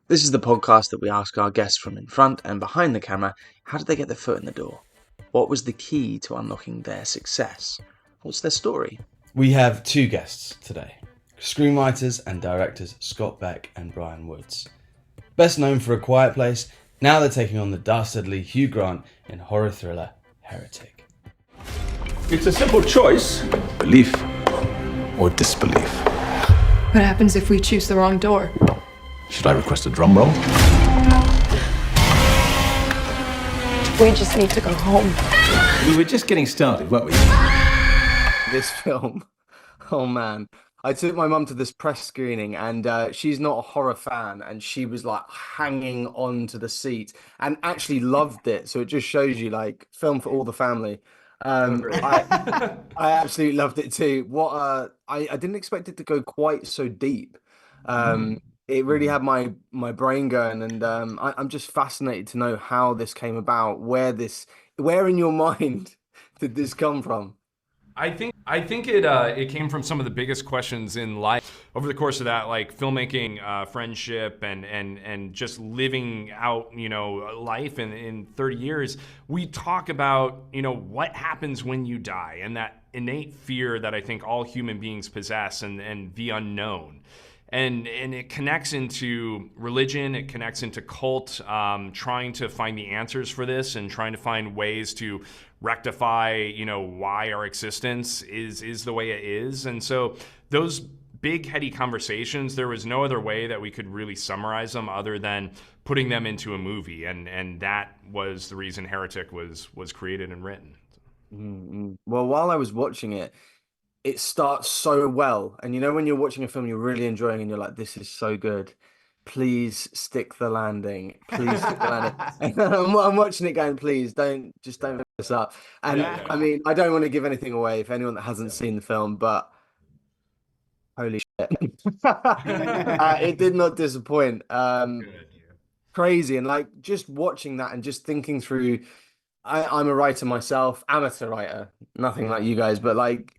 This is the podcast that we ask our guests from in front and behind the camera, how did they get their foot in the door? What was the key to unlocking their success? What's their story? We have two guests today, screenwriters and directors Scott Beck and Brian Woods. Best known for A Quiet Place, now they're taking on the dastardly Hugh Grant in horror thriller Heretic. It's a simple choice, belief or disbelief. What happens if we choose the wrong door? Should I request a drum roll? We just need to go home. We were just getting started, weren't we? This film, oh man. I took my mum to this press screening and she's not a horror fan and she was like hanging on to the seat and actually loved it. So it just shows you like film for all the family. I absolutely loved it too. I didn't expect it to go quite so deep. It really had my brain going, and I'm just fascinated to know how this came about. Where in your mind did this come from? I think it came from some of the biggest questions in life over the course of that, like filmmaking, friendship, and just living out, life in 30 years. We talk about, what happens when you die and that innate fear that I think all human beings possess and the unknown. And it connects into religion, it connects into cult, trying to find the answers for this and trying to find ways to rectify, why our existence is the way it is. And so those big, heady conversations, there was no other way that we could really summarize them other than putting them into a movie. And that was the reason Heretic was created and written. Well, while I was watching it, it starts so well. And when you're watching a film you're really enjoying and you're like, this is so good. Please stick the landing. Please stick the landing. And I'm watching it going, please don't mess this up. And I mean, I don't want to give anything away if anyone that hasn't seen the film, but holy shit. It did not disappoint. Crazy. And like just watching that and just thinking through, I'm a writer myself, amateur writer, nothing like you guys, but like,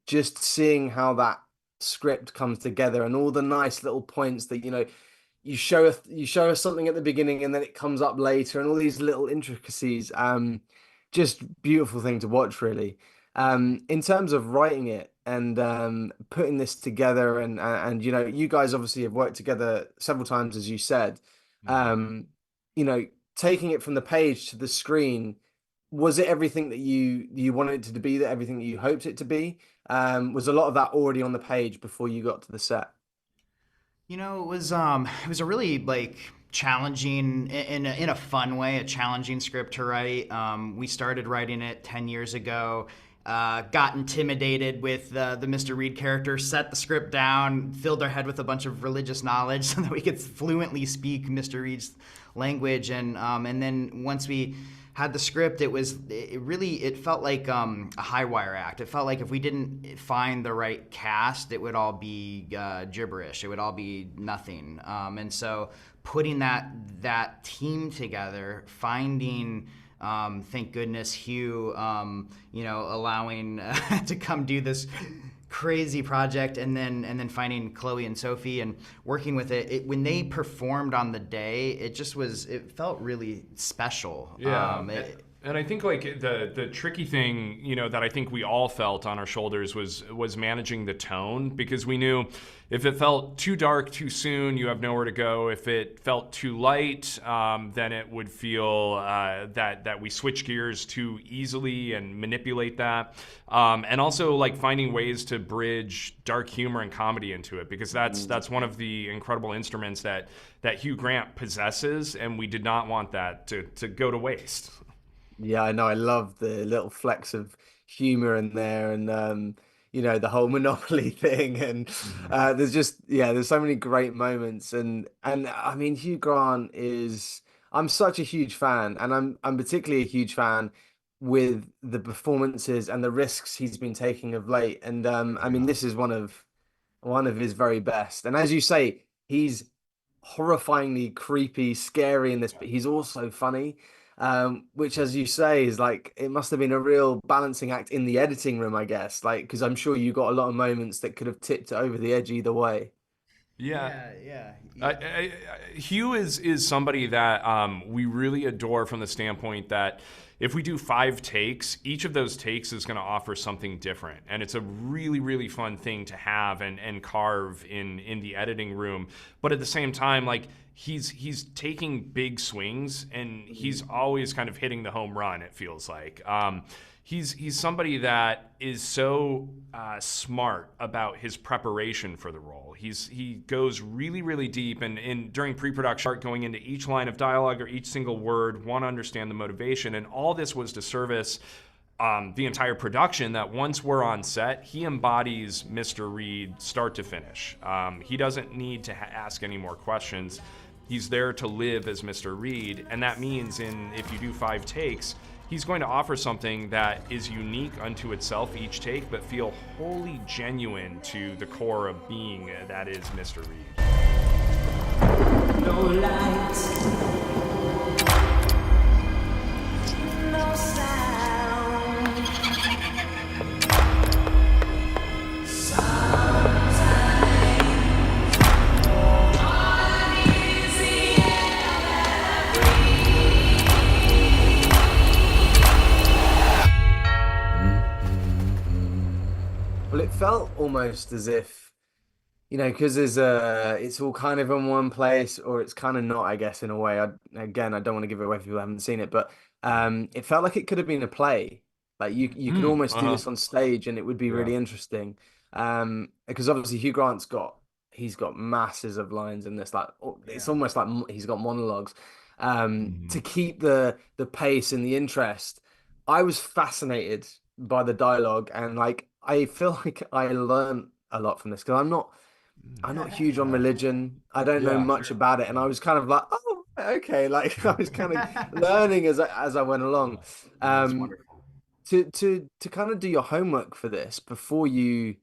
just seeing how that script comes together and all the nice little points that, you show us something at the beginning and then it comes up later and all these little intricacies. Just beautiful thing to watch, really. In terms of writing it and putting this together and you guys obviously have worked together several times, as you said. Taking it from the page to the screen, was it everything that you wanted it to be, that everything that you hoped it to be? Was a lot of that already on the page before you got to the set? It was a really challenging in a fun way, a challenging script to write. We started writing it 10 years ago. Got intimidated with the Mr. Reed character, set the script down, filled our head with a bunch of religious knowledge so that we could fluently speak Mr. Reed's language. And then once we had the script, it felt like a high wire act. It felt like if we didn't find the right cast, it would all be gibberish. It would all be nothing. And so putting that team together, finding thank goodness Hugh, allowing to come do this crazy project, and then finding Chloe and Sophie and working with it. When they performed on the day, it felt really special. Yeah. And I think the tricky thing, that I think we all felt on our shoulders was managing the tone, because we knew if it felt too dark too soon, you have nowhere to go. If it felt too light, then it would feel that we switch gears too easily and manipulate that. And also finding ways to bridge dark humor and comedy into it, because that's one of the incredible instruments that Hugh Grant possesses, and we did not want that to go to waste. Yeah, I know. I love the little flecks of humor in there, and the whole Monopoly thing, and there's so many great moments, and I mean Hugh Grant is. I'm such a huge fan, and I'm particularly a huge fan with the performances and the risks he's been taking of late, and I mean this is one of his very best, and as you say, he's horrifyingly creepy, scary in this, but he's also funny. Which, as you say, is it must have been a real balancing act in the editing room, I guess, because I'm sure you got a lot of moments that could have tipped it over the edge either way. Yeah. Hugh is somebody that we really adore from the standpoint that if we do 5 takes, each of those takes is going to offer something different. And it's a really, really fun thing to have and carve in the editing room. But at the same time, like, he's taking big swings and he's always kind of hitting the home run, it feels like. He's somebody that is so smart about his preparation for the role. He goes really, really deep, and during pre-production, going into each line of dialogue or each single word, want to understand the motivation, and all this was to service the entire production. That once we're on set, he embodies Mr. Reed start to finish. He doesn't need to ask any more questions. He's there to live as Mr. Reed, and that means if you do 5 takes, he's going to offer something that is unique unto itself each take, but feel wholly genuine to the core of being that is Mr. Reed. No lights, no sound. Well, it felt almost as if, because it's all kind of in one place, or it's kind of not, I guess, in a way. Again, I don't want to give it away if people haven't seen it, but it felt like it could have been a play. Like you could almost do this on stage, and it would be really interesting. Because obviously Hugh Grant's he's got masses of lines in this. Like it's almost like he's got monologues. To keep the pace and the interest, I was fascinated by the dialogue, and like I feel like I learned a lot from this because I'm not huge on religion. I don't know much about it, and I was kind of like, oh, okay, like I was kind of learning as I went along. That's wonderful. To kind of do your homework for this before you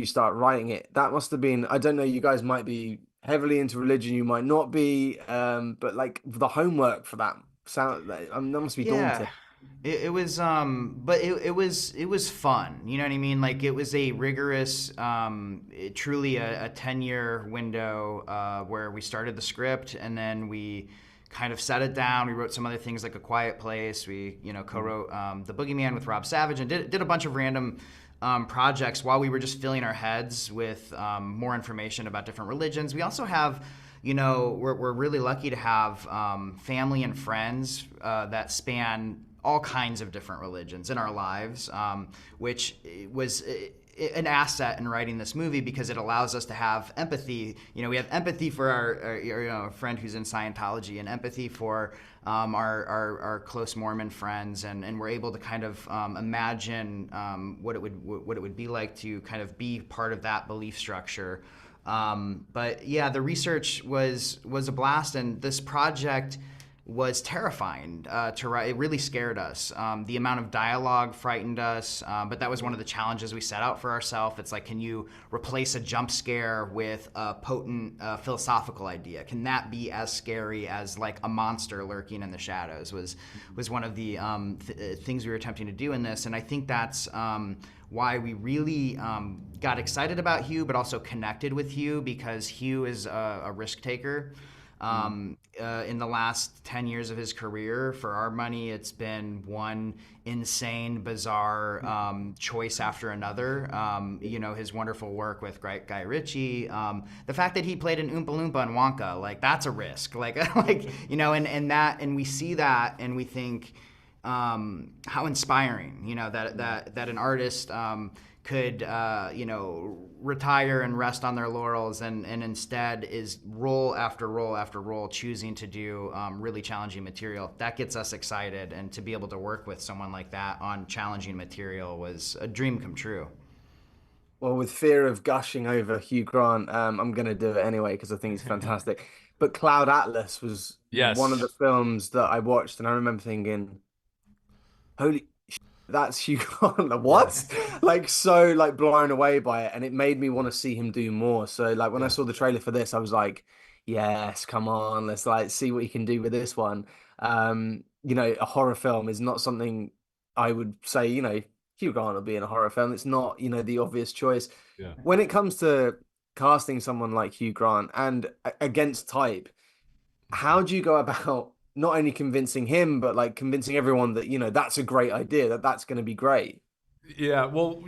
start writing it, that must have been, I don't know, you guys might be heavily into religion, you might not be, but like the homework for that that must be daunting. It was, but it was fun. You know what I mean? Like it was a rigorous, truly a 10-year window where we started the script and then we kind of set it down. We wrote some other things like A Quiet Place. We co-wrote The Boogeyman with Rob Savage and did a bunch of random projects while we were just filling our heads with more information about different religions. We also have. We're really lucky to have family and friends that span all kinds of different religions in our lives, which was an asset in writing this movie because it allows us to have empathy. We have empathy for our friend who's in Scientology and empathy for our close Mormon friends, and we're able to kind of imagine what it would be like to kind of be part of that belief structure. But yeah, the research was a blast, and this project was terrifying to write. It really scared us. The amount of dialogue frightened us, but that was one of the challenges we set out for ourselves. It's like, can you replace a jump scare with a potent philosophical idea? Can that be as scary as like a monster lurking in the shadows? Was one of the things we were attempting to do in this, and I think that's why we really got excited about Hugh, but also connected with Hugh because Hugh is a risk taker. In the last 10 years of his career, for our money, it's been one insane, bizarre choice after another. His wonderful work with Guy Ritchie, the fact that he played an Oompa Loompa in Wonka, like that's a risk. And we see that and we think how inspiring, that an artist could retire and rest on their laurels and instead is role after role after role choosing to do really challenging material. That gets us excited, and to be able to work with someone like that on challenging material was a dream come true. Well, with fear of gushing over Hugh Grant, I'm going to do it anyway because I think he's fantastic. But Cloud Atlas was one of the films that I watched, and I remember thinking, holy that's Hugh Grant. What? So blown away by it, and it made me want to see him do more. So when I saw the trailer for this, I was like, yes, come on, let's see what he can do with this one. A horror film is not something I would say, Hugh Grant will be in a horror film. It's not, the obvious choice. When it comes to casting someone like Hugh Grant and against type, how do you go about not only convincing him, but like convincing everyone that, that's a great idea, that's going to be great? Yeah, well,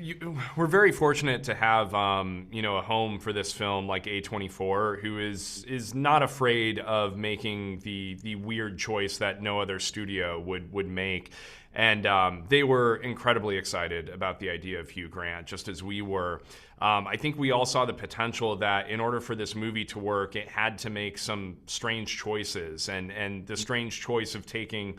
we're very fortunate to have, a home for this film like A24, who is not afraid of making the weird choice that no other studio would make. And they were incredibly excited about the idea of Hugh Grant, just as we were. I think we all saw the potential that in order for this movie to work, it had to make some strange choices. And the strange choice of taking,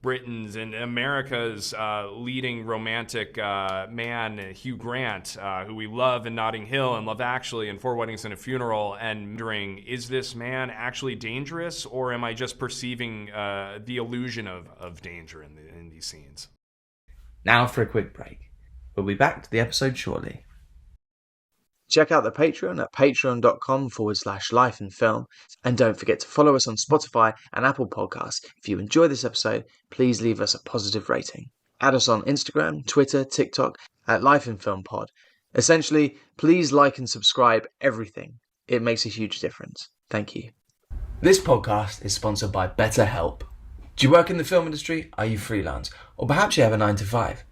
Britain's and America's leading romantic man, Hugh Grant, who we love in Notting Hill and Love Actually and Four Weddings and a Funeral, and wondering, is this man actually dangerous, or am I just perceiving the illusion of danger in these scenes? Now for a quick break. We'll be back to the episode shortly. Check out the Patreon at patreon.com/life and film. And don't forget to follow us on Spotify and Apple Podcasts. If you enjoy this episode, please leave us a positive rating. Add us on Instagram, Twitter, TikTok at Life and Film Pod. Essentially, please like and subscribe everything. It makes a huge difference. Thank you. This podcast is sponsored by BetterHelp. Do you work in the film industry? Are you freelance? Or perhaps you have a 9-to-5?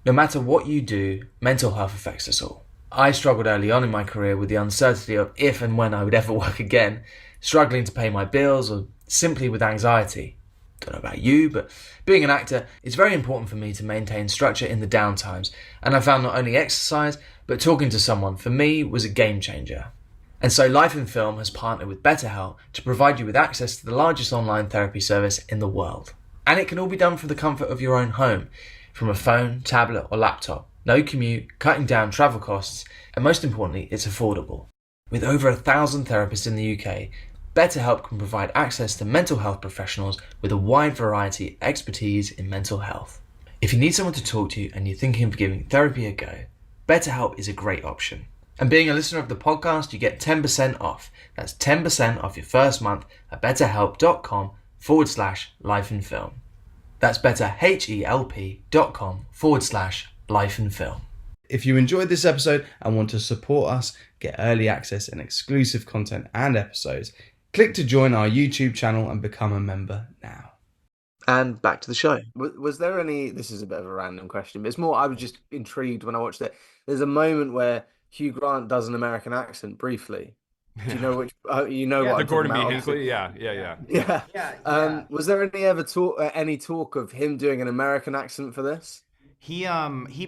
No matter what you do, mental health affects us all. I struggled early on in my career with the uncertainty of if and when I would ever work again, struggling to pay my bills, or simply with anxiety. Don't know about you, but being an actor, it's very important for me to maintain structure in the downtimes, and I found not only exercise, but talking to someone, for me, was a game changer. And so Life in Film has partnered with BetterHelp to provide you with access to the largest online therapy service in the world. And it can all be done from the comfort of your own home, from a phone, tablet or laptop. No commute, cutting down travel costs, and most importantly, it's affordable. With over 1,000 therapists in the UK, BetterHelp can provide access to mental health professionals with a wide variety of expertise in mental health. If you need someone to talk to and you're thinking of giving therapy a go, BetterHelp is a great option. And being a listener of the podcast, you get 10% off. That's 10% off your first month at betterhelp.com/life and film. That's betterhelp.com/life and film. If you enjoyed this episode and want to support us, get early access and exclusive content and episodes, click to join our YouTube channel and become a member now. And back to the show. Was there any, this is a bit of a random question, but it's more, I was just intrigued when I watched it. There's a moment where Hugh Grant does an American accent briefly. Do you know which, what the I'm Gordon B. talking about? Hinckley? Yeah. Was there any talk of him doing an American accent for this? He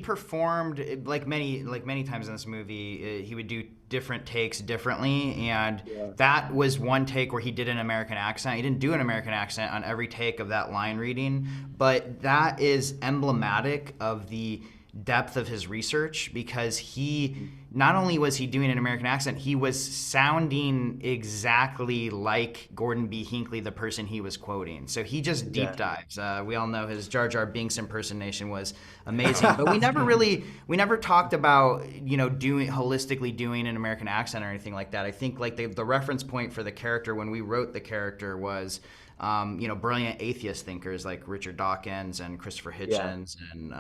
performed like many times in this movie. He would do different takes differently, and that was one take where he did an American accent. He didn't do an American accent on every take of that line reading, but that is emblematic of the depth of his research, because he not only was he doing an American accent, he was sounding exactly like Gordon B. Hinckley, the person he was quoting. So he just deep dives. We all know his Jar Jar Binks impersonation was amazing, but we never talked about holistically doing an American accent or anything like that. I think like the reference point for the character when we wrote the character was brilliant atheist thinkers like Richard Dawkins and Christopher Hitchens. And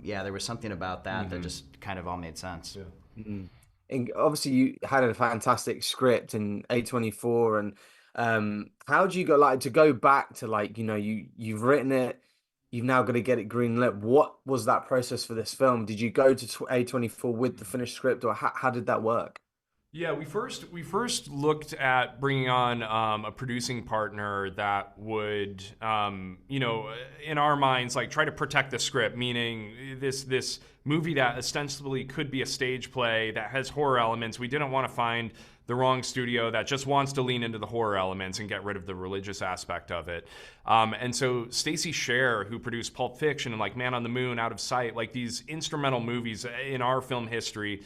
there was something about that that just kind of all made sense. Yeah. Mm-hmm. And obviously you had a fantastic script in A24, and how do you go back to you've written it, you've now got to get it greenlit. What was that process for this film? Did you go to A24 with the finished script, or how did that work? Yeah, we first looked at bringing on a producing partner that would, in our minds, like try to protect the script, meaning this movie that ostensibly could be a stage play that has horror elements. We didn't want to find the wrong studio that just wants to lean into the horror elements and get rid of the religious aspect of it. And so Stacey Sher, who produced Pulp Fiction and like Man on the Moon, Out of Sight, like these instrumental movies in our film history,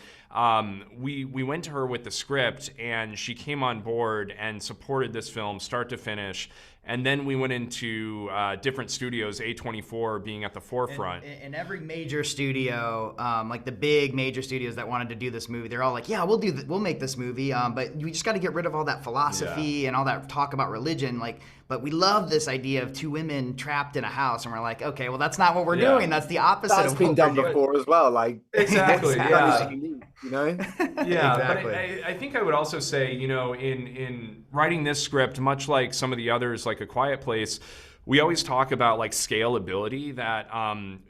we went to her with the script, and she came on board and supported this film start to finish. And then we went into different studios, A24 being at the forefront. And every major studio, like the big major studios that wanted to do this movie, they're all like, "Yeah, we'll make this movie." but we just got to get rid of all that philosophy and all that talk about religion. Like, but we love this idea of two women trapped in a house, and we're like, okay, well, that's not what we're doing. That's the opposite. That's of been what done we're doing. before as well. Like Exactly, that yeah. is unique, you know? Yeah, Exactly. but I think I would also say, you know, in writing this script, much like some of the others, like A Quiet Place, we always talk about like scalability, that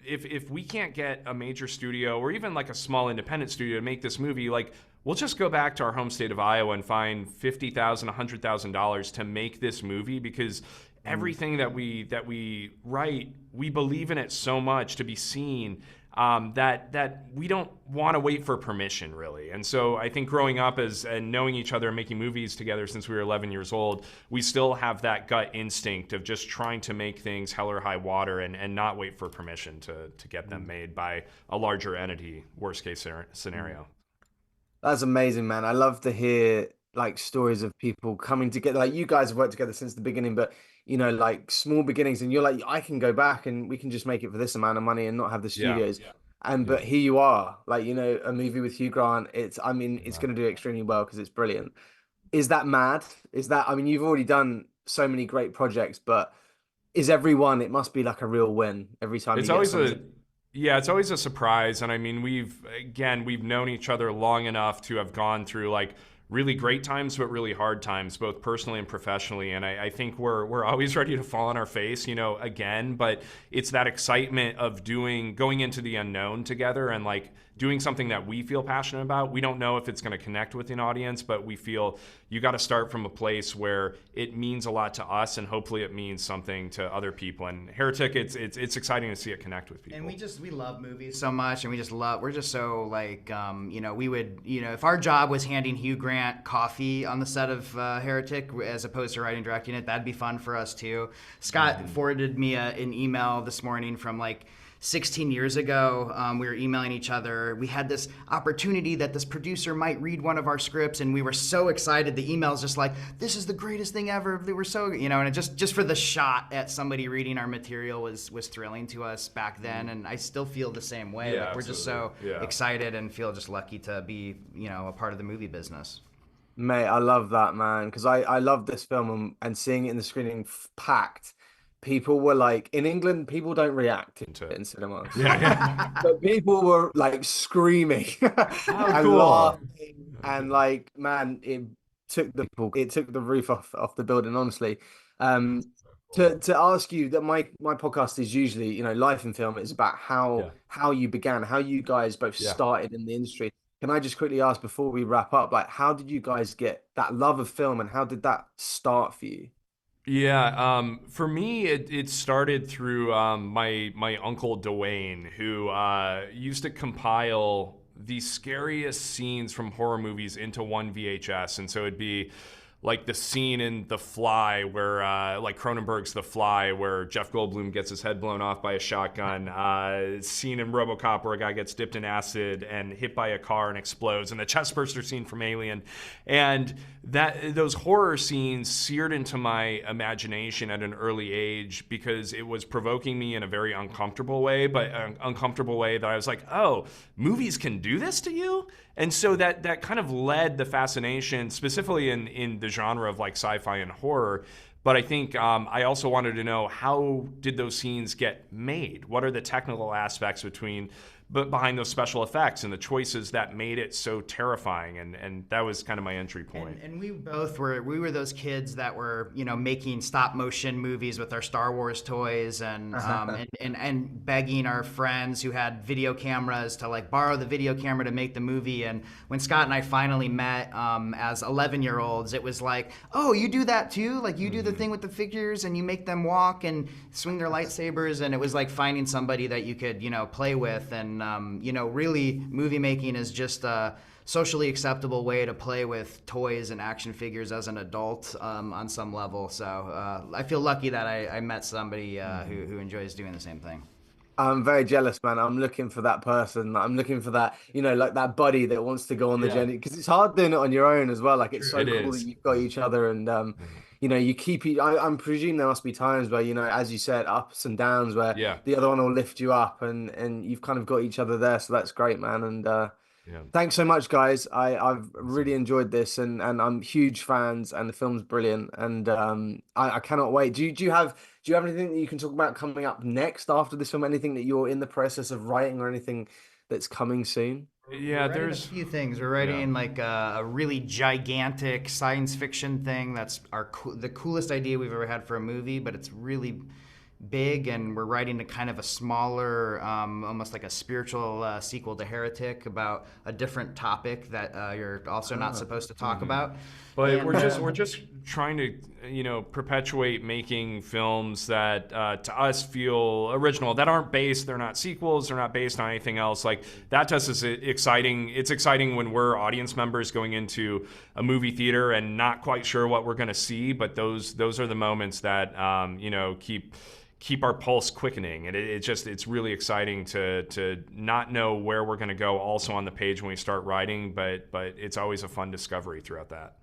if we can't get a major studio or even like a small independent studio to make this movie, like we'll just go back to our home state of Iowa and find $50,000, $100,000 to make this movie, because everything that we write, we believe in it so much to be seen, that we don't want to wait for permission, really. And so I think growing up and knowing each other and making movies together since we were 11 years old, we still have that gut instinct of just trying to make things hell or high water and not wait for permission to get them made by a larger entity, worst case scenario. That's amazing, man. I love to hear like stories of people coming together. Like you guys have worked together since the beginning, but you know, like small beginnings, and you're like, I can go back and we can just make it for this amount of money and not have the studios. But here you are, like, you know, a movie with Hugh Grant. I mean, it's going to do extremely well because it's brilliant. Is that mad? I mean, you've already done so many great projects, but it must be like a real win every time It's you always get something. it's always a surprise. And I mean, we've known each other long enough to have gone through like really great times, but really hard times, both personally and professionally. And I think we're always ready to fall on our face, you know, again, but it's that excitement of going into the unknown together and like doing something that we feel passionate about. We don't know if it's going to connect with an audience, but we feel you got to start from a place where it means a lot to us, and hopefully it means something to other people. And Heretic, it's exciting to see it connect with people. And we love movies so much, and we're just so like, you know, we would, you know, if our job was handing Hugh Grant coffee on the set of Heretic as opposed to writing and directing it, that'd be fun for us too. Scott forwarded me an email this morning from like 16 years ago. We were emailing each other. We had this opportunity that this producer might read one of our scripts, and we were so excited. The email's just like, this is the greatest thing ever. They were so, you know, and it just for the shot at somebody reading our material was thrilling to us back then, and I still feel the same way. Yeah, like, we're just so absolutely. Yeah. excited and feel just lucky to be, you know, a part of the movie business. Mate, I love that, man, because I love this film, and seeing it in the screening packed. People were like, in England, people don't react to it in cinemas. But people were like screaming and laughing, and like, man, it took the roof off the building, honestly. To ask you that my podcast is usually, you know, life in film. It's about how you began, how you guys both started in the industry. Can I just quickly ask before we wrap up, like, how did you guys get that love of film, and how did that start for you? Yeah, for me, it started through my uncle Dwayne, who used to compile the scariest scenes from horror movies into one VHS, and so it'd be like the scene in The Fly, where like Cronenberg's The Fly, where Jeff Goldblum gets his head blown off by a shotgun. Scene in RoboCop where a guy gets dipped in acid and hit by a car and explodes, and the chestburster scene from Alien, and those horror scenes seared into my imagination at an early age because it was provoking me in a very uncomfortable way, but an uncomfortable way that I was like, oh, movies can do this to you? And so that kind of led the fascination, specifically in the genre of like sci-fi and horror. But I think I also wanted to know, how did those scenes get made? What are the technical aspects behind those special effects and the choices that made it so terrifying? And that was kind of my entry point. And we both were those kids that were, you know, making stop motion movies with our Star Wars toys, and and begging our friends who had video cameras to like borrow the video camera to make the movie. And when Scott and I finally met as 11-year-olds, it was like, oh, you do that too? Like, you do the thing with the figures and you make them walk and swing their lightsabers, and it was like finding somebody that you could, you know, play with. And you know, really, movie making is just a socially acceptable way to play with toys and action figures as an adult on some level. So I feel lucky that I met somebody who enjoys doing the same thing. I'm very jealous, man. I'm looking for that person. I'm looking for that, you know, like that buddy that wants to go on the journey, because it's hard doing it on your own as well. Like, it's so cool that you've got each other, and you know, you keep. I'm presuming there must be times where, you know, as you said, ups and downs, where the other one will lift you up, and you've kind of got each other there. So that's great, man. And Yeah. Thanks so much, guys. I've really enjoyed this, and I'm huge fans, and the film's brilliant, and I cannot wait. Do you have anything that you can talk about coming up next after this film? Anything that you're in the process of writing, or anything that's coming soon? Yeah, We're writing a there's few things. We're writing like a really gigantic science fiction thing that's the coolest idea we've ever had for a movie, but it's really big, and we're writing a kind of a smaller, almost like a spiritual sequel to Heretic about a different topic that you're also not supposed to talk about. But And, we're just trying to, perpetuate making films that to us feel original, that aren't based, they're not sequels, they're not based on anything else. Like that to us is exciting. It's exciting when we're audience members going into a movie theater and not quite sure what we're going to see. But those are the moments that keep our pulse quickening, and it's really exciting to not know where we're going to go also on the page when we start writing, but it's always a fun discovery throughout that.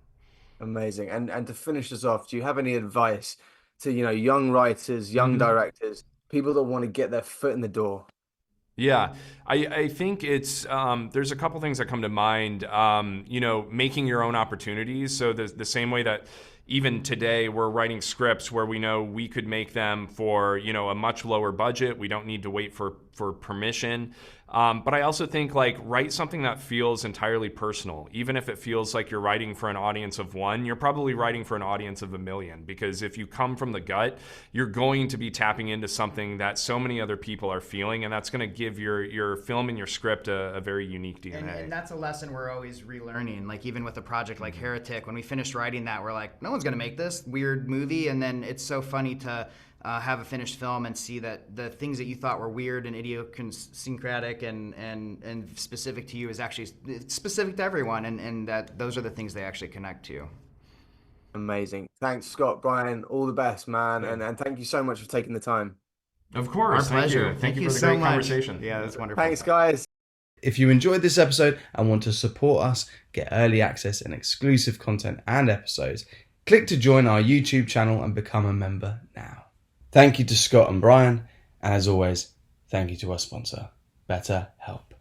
Amazing. And to finish us off, do you have any advice to, young writers, young directors, people that want to get their foot in the door? Yeah, I think it's there's a couple things that come to mind. Making your own opportunities. So the same way that even today we're writing scripts where we know we could make them for a much lower budget. We don't need to wait for permission. But I also think like write something that feels entirely personal. Even if it feels like you're writing for an audience of one, you're probably writing for an audience of 1,000,000. Because if you come from the gut, you're going to be tapping into something that so many other people are feeling, and that's going to give your film and your script a very unique DNA. And that's a lesson we're always relearning. Like even with a project like Heretic, when we finished writing that, we're like, no one's going to make this weird movie. And then it's so funny to have a finished film and see that the things that you thought were weird and idiosyncratic and specific to you is actually specific to everyone, and that those are the things they actually connect to. Amazing. Thanks, Scott Bryan. All the best, man. And thank you so much for taking the time. Of course. Our pleasure. Thank you for the so great much. conversation. Yeah, that's wonderful. Thanks, guys. If you enjoyed this episode and want to support us, get early access and exclusive content and episodes, click to join our YouTube channel and become a member now. Thank you to Scott and Bryan, and as always, thank you to our sponsor, BetterHelp.